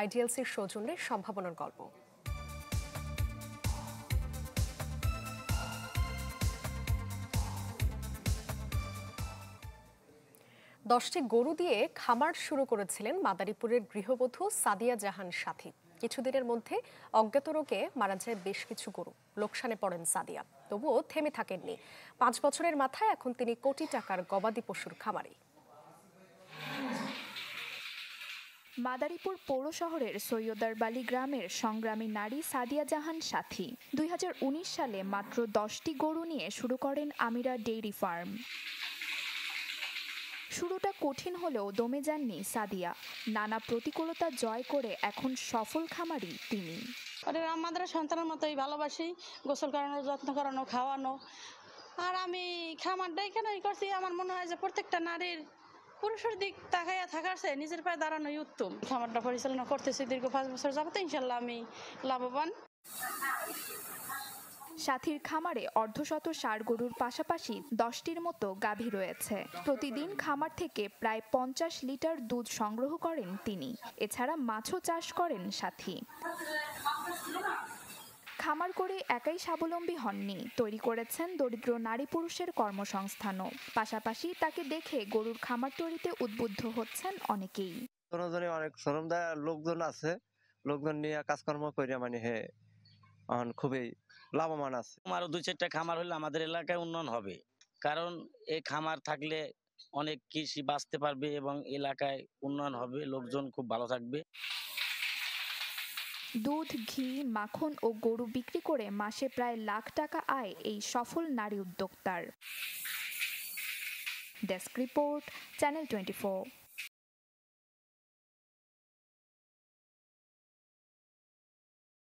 আইডিএলসির সৌজন্যে সম্ভাবনার গল্প। 10টি গরু দিয়ে খামার শুরু করেছিলেন মাদারীপুরের গৃহবধূ সাদিয়া জাহান সাথী। কিছুদিনের মধ্যে অজ্ঞাত রোগে মারা যায় বেশ কিছু গরু। লোকসানে পড়েন সাদিয়া, তবুও থেমে থাকেননি। 5 বছরের মাথায় এখন তিনি কোটি টাকার গবাদি পশুর খামারি। মাদারীপুর পৌর শহরের সৈয়দারবালি গ্রামের সংগ্রামী নারী সাদিয়া জাহান সাথী 2019 সালে মাত্র 10টি গরু নিয়ে শুরু করেন আমিরা ডেইরি ফার্ম। শুরুটা কঠিন হলেও দমে যাননি সাদিয়া। নানা প্রতিকূলতা জয় করে এখন সফল খামারি তিনি। আমাদের সন্তানের মতোই ভালোবাসি, গোসল করানো, যত্ন করানো, খাওয়ানো। আর আমি খামারটাই কেন করছি, আমার মনে হয় যে প্রত্যেকটা নারীর পুরুষের দিক তাকাইয়া থাকার চেয়ে নিজের পায়ে দাঁড়ানোই উত্তম। খামারটা পরিচালনা করতেছি দীর্ঘ 5 বছর যাবত, ইনশাল্লাহ আমি লাভবান। সাথীর খামারে অর্ধশত ষাঁড় গরুর পাশাপাশি 10টির মতো গাভী রয়েছে। প্রতিদিন খামার থেকে প্রায় 50 লিটার দুধ সংগ্রহ করেন তিনি। এছাড়া মাছও চাষ করেন সাথী। খামার করে একাই স্বাবলম্বী হননি, তৈরি করেছেন দরিদ্র নারী পুরুষের কর্মসংস্থানও। পাশাপাশি তাকে দেখে গরুর খামার তৈরিতে উদ্বুদ্ধ হচ্ছেন অনেকেই। অনেক শ্রমদার লোকজন আছে, লোকজন নিয়ে কাজকর্ম করে খুবই লাভবান আছে। আরো 2-4টা খামার হলে আমাদের এলাকায় উন্নয়ন হবে, কারণ এই খামার থাকলে অনেক কৃষি বাঁচতে পারবে এবং এলাকায় উন্নয়ন হবে, লোকজন খুব ভালো থাকবে। দুধ, ঘি, মাখন ও গরু বিক্রি করে মাসে প্রায় লাখ টাকা আয় এই সফল নারী উদ্যোক্তার। Desk report, channel 24।